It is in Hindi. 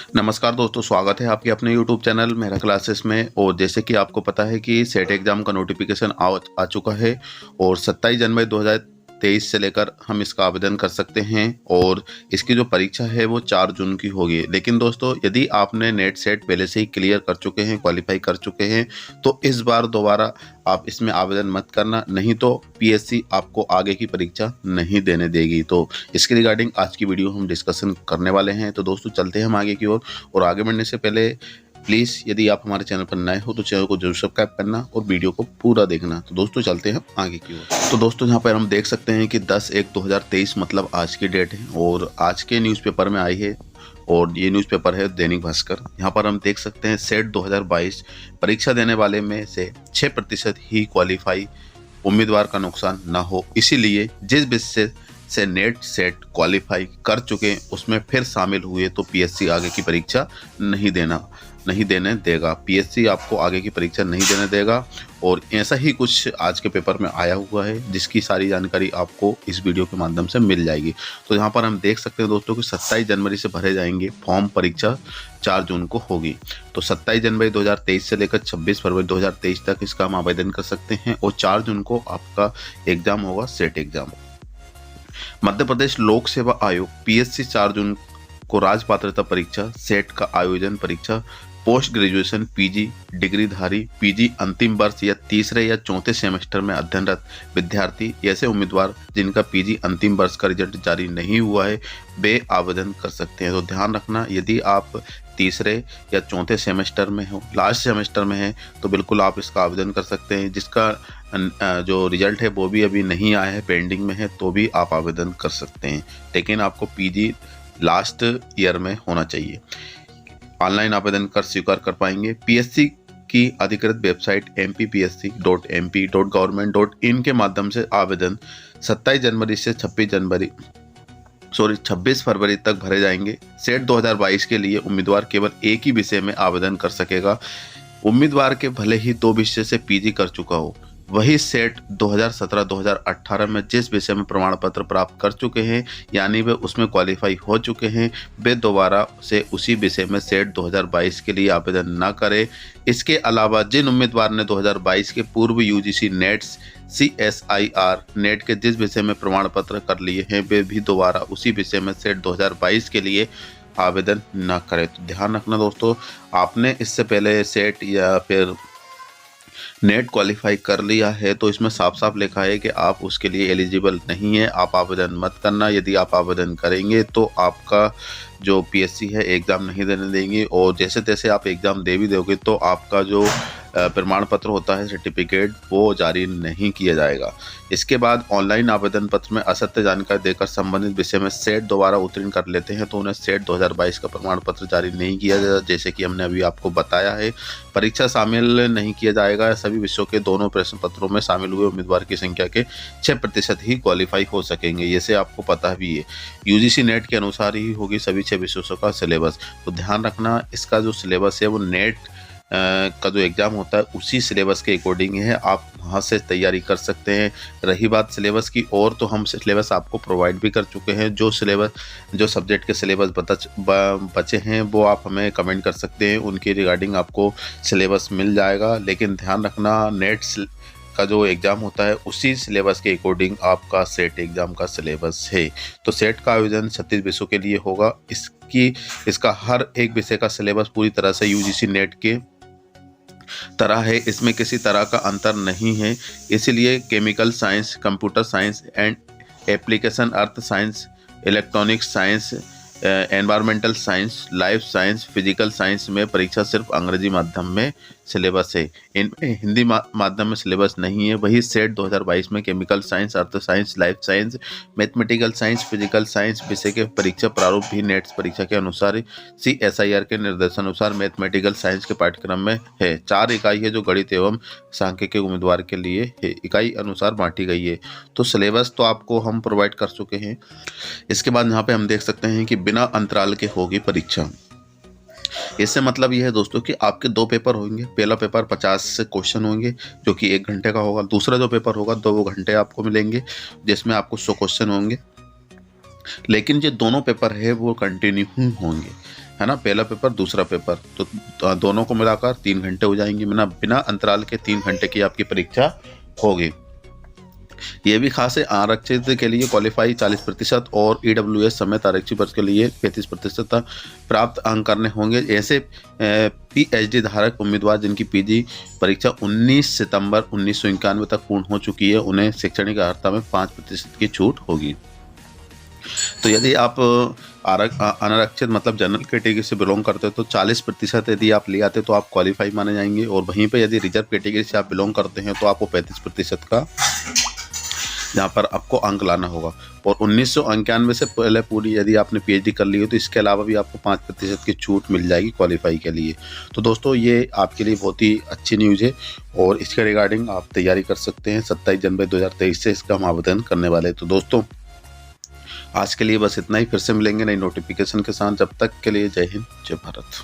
नमस्कार दोस्तों, स्वागत है आपके अपने YouTube चैनल मेरा क्लासेस में। और जैसे कि आपको पता है कि सेट एग्ज़ाम का नोटिफिकेशन आ चुका है और 27 जनवरी 2023 से लेकर हम इसका आवेदन कर सकते हैं और इसकी जो परीक्षा है वो 4 जून की होगी। लेकिन दोस्तों, यदि आपने नेट सेट पहले से ही क्लियर कर चुके हैं, क्वालिफाई कर चुके हैं, तो इस बार दोबारा आप इसमें आवेदन मत करना, नहीं तो पीएससी आपको आगे की परीक्षा नहीं देने देगी। तो इसके रिगार्डिंग आज की वीडियो हम डिस्कशन करने वाले हैं। तो दोस्तों, चलते हैं हम आगे की ओर। और आगे बढ़ने से पहले प्लीज़ यदि आप हमारे चैनल पर नए हो तो चैनल को जरूर सब्सक्राइब करना और वीडियो को पूरा देखना। तो दोस्तों, चलते हैं आगे की ओर। तो दोस्तों, यहाँ पर हम देख सकते हैं कि 10/1/2023 मतलब आज की डेट है और आज के न्यूज़पेपर में आई है और ये न्यूज़पेपर है दैनिक भास्कर। यहाँ पर हम देख सकते हैं सेट 2022 परीक्षा देने वाले में से 6% ही क्वालिफाई, उम्मीदवार का नुकसान ना हो, इसीलिए जिस विषय से नेट सेट क्वालिफाई कर चुके उसमें फिर शामिल हुए तो पीएससी आगे की परीक्षा नहीं देने देगा। पीएससी आपको आगे की परीक्षा नहीं देने देगा और ऐसा ही कुछ आज के पेपर में आया हुआ है, जिसकी सारी जानकारी आपको इस वीडियो के माध्यम से मिल जाएगी। तो यहाँ पर हम देख सकते हैं दोस्तों कि 27 जनवरी से भरे जाएंगे फॉर्म, परीक्षा 4 जून को होगी। तो 27 जनवरी 2023 से लेकर 26 फरवरी 2023 तक इसका हम आवेदन कर सकते हैं और 4 जून को आपका एग्जाम होगा, सेट एग्जाम। मध्य प्रदेश लोक सेवा आयोग पीएससी 4 जून को राज्य पात्रता परीक्षा सेट का आयोजन परीक्षा पोस्ट ग्रेजुएशन पीजी डिग्रीधारी, पीजी अंतिम वर्ष या तीसरे या चौथे सेमेस्टर में अध्ययनरत विद्यार्थी, ऐसे उम्मीदवार जिनका पीजी अंतिम वर्ष का रिजल्ट जारी नहीं हुआ है, वे आवेदन कर सकते हैं। तो ध्यान रखना, यदि आप तीसरे या चौथे सेमेस्टर में हो, लास्ट सेमेस्टर में है, तो बिल्कुल आप इसका आवेदन कर सकते हैं। जिसका जो रिजल्ट है वो भी अभी नहीं आया है, पेंडिंग में है, तो भी आप आवेदन कर सकते हैं। लेकिन आपको पीजी लास्ट ईयर में होना चाहिए। ऑनलाइन आवेदन कर स्वीकार कर पाएंगे। पीएससी की अधिकृत वेबसाइट mpsc.mp.government.in के माध्यम से आवेदन 27 जनवरी से 26 फरवरी तक भरे जाएंगे। सेट 2022 के लिए उम्मीदवार केवल एक ही विषय में आवेदन कर सकेगा। उम्मीदवार के भले ही 2 विषय से पीजी कर चुका हो, वही सेट 2017-2018 में जिस विषय में प्रमाण पत्र प्राप्त कर चुके हैं, यानी वे उसमें क्वालिफाई हो चुके हैं, वे दोबारा से उसी विषय में सेट 2022 के लिए आवेदन न करें। इसके अलावा जिन उम्मीदवार ने 2022 के पूर्व यूजीसी नेट्स CSIR नेट के जिस विषय में प्रमाण पत्र कर लिए हैं, वे भी दोबारा उसी विषय में सेट 2022 के लिए आवेदन न करें। तो ध्यान रखना दोस्तों, आपने इससे पहले सेट या फिर नेट क्वालिफाई कर लिया है तो इसमें साफ साफ लिखा है कि आप उसके लिए एलिजिबल नहीं है, आप आवेदन मत करना। यदि आप आवेदन करेंगे तो आपका जो पीएससी है एग्ज़ाम नहीं देने देंगे और जैसे तैसे आप एग्ज़ाम दे भी दोगे तो आपका जो प्रमाण पत्र होता है, सर्टिफिकेट, वो जारी नहीं किया जाएगा। इसके बाद ऑनलाइन आवेदन पत्र में असत्य जानकारी देकर संबंधित विषय में सेट दोबारा उत्तीर्ण कर लेते हैं तो उन्हें सेट 2022 का प्रमाण पत्र जारी नहीं किया जाएगा। जैसे कि हमने अभी आपको बताया है, परीक्षा शामिल नहीं किया जाएगा। सभी विषयों के दोनों प्रश्न पत्रों में शामिल हुए उम्मीदवार की संख्या के 6% ही क्वालिफाई हो सकेंगे। जैसे आपको पता भी है, यूजीसी नेट के अनुसार ही होगी सभी 6 विषयों का सिलेबस। तो ध्यान रखना, इसका जो सिलेबस है वो नेट का जो एग्ज़ाम होता है उसी सिलेबस के अकॉर्डिंग है, आप वहाँ से तैयारी कर सकते हैं। रही बात सिलेबस की, और तो हम सिलेबस आपको प्रोवाइड भी कर चुके हैं। जो सब्जेक्ट के सिलेबस बचे हैं वो आप हमें कमेंट कर सकते हैं, उनके रिगार्डिंग आपको सिलेबस मिल जाएगा। लेकिन ध्यान रखना, नेट का जो एग्ज़ाम होता है उसी सिलेबस के अकॉर्डिंग आपका सेट एग्ज़ाम का सिलेबस है। तो सेट का आयोजन 36 विषयों के लिए होगा। इसका हर एक विषय का सिलेबस पूरी तरह से यूजीसी नेट के तरह है, इसमें किसी तरह का अंतर नहीं है। इसलिए chemical science, computer science and application, earth science, electronics science, environmental science, life science, physical science में परीक्षा सिर्फ अंग्रेजी माध्यम में सिलेबस है। इनमें हिंदी माध्यम में सिलेबस नहीं है। वही सेट 2022 में chemical science, earth science, life science, mathematical science, physical science विषय के परीक्षा प्रारूप भी नेट्स परीक्षा के अनुसार CSIR के निर्देशानुसार मैथमेटिकल साइंस के पाठ्यक्रम में है। 4 इकाई है जो गणित एवं सांख्यिकी उम्मीदवार के लिए है, इकाई अनुसार बांटी गई है। तो सिलेबस तो आपको हम प्रोवाइड कर चुके हैं। इसके बाद यहाँ पे हम देख सकते हैं कि बिना अंतराल के होगी परीक्षा। इससे मतलब यह है दोस्तों कि आपके 2 पेपर होंगे। पहला पेपर 50 क्वेश्चन होंगे जो कि 1 घंटे का होगा। दूसरा जो पेपर होगा 2 घंटे आपको मिलेंगे, जिसमें आपको 100 क्वेश्चन होंगे। लेकिन जो दोनों पेपर है वो कंटिन्यू होंगे। है ना, पहला पेपर दूसरा पेपर, तो दोनों को मिलाकर 3 घंटे हो जाएंगे, बिना अंतराल के 3 घंटे की आपकी परीक्षा होगी। ये भी खास है, आरक्षित के लिए क्वालिफाई 40% और ईडब्ल्यूएस समेत आरक्षित वर्ग के लिए 35% प्राप्त अंक करने होंगे। ऐसे पीएचडी धारक उम्मीदवार जिनकी पीजी परीक्षा 19 सितंबर 1991 तक पूर्ण हो चुकी है, उन्हें शैक्षणिक अर्हता में 5% की छूट होगी। तो यदि आप अनारक्षित मतलब जनरल कैटेगरी से बिलोंग करते हो तो 40% यदि आप ले आते तो आप क्वालिफाई माने जाएंगे, और वहीं पे यदि रिजर्व कैटेगरी से आप बिलोंग करते हैं तो आपको 35% का जहाँ पर आपको अंक लाना होगा। और 1991 से पहले पूरी यदि आपने पीएचडी कर ली हो तो इसके अलावा भी आपको 5% की छूट मिल जाएगी क्वालिफाई के लिए। तो दोस्तों ये आपके लिए बहुत ही अच्छी न्यूज़ है, और इसके रिगार्डिंग आप तैयारी कर सकते हैं। 27 जनवरी 2023 से इसका हम आवेदन करने वाले हैं। तो दोस्तों आज के लिए बस इतना ही, फिर से मिलेंगे नई नोटिफिकेशन के साथ। जब तक के लिए जय हिंद, जय भारत।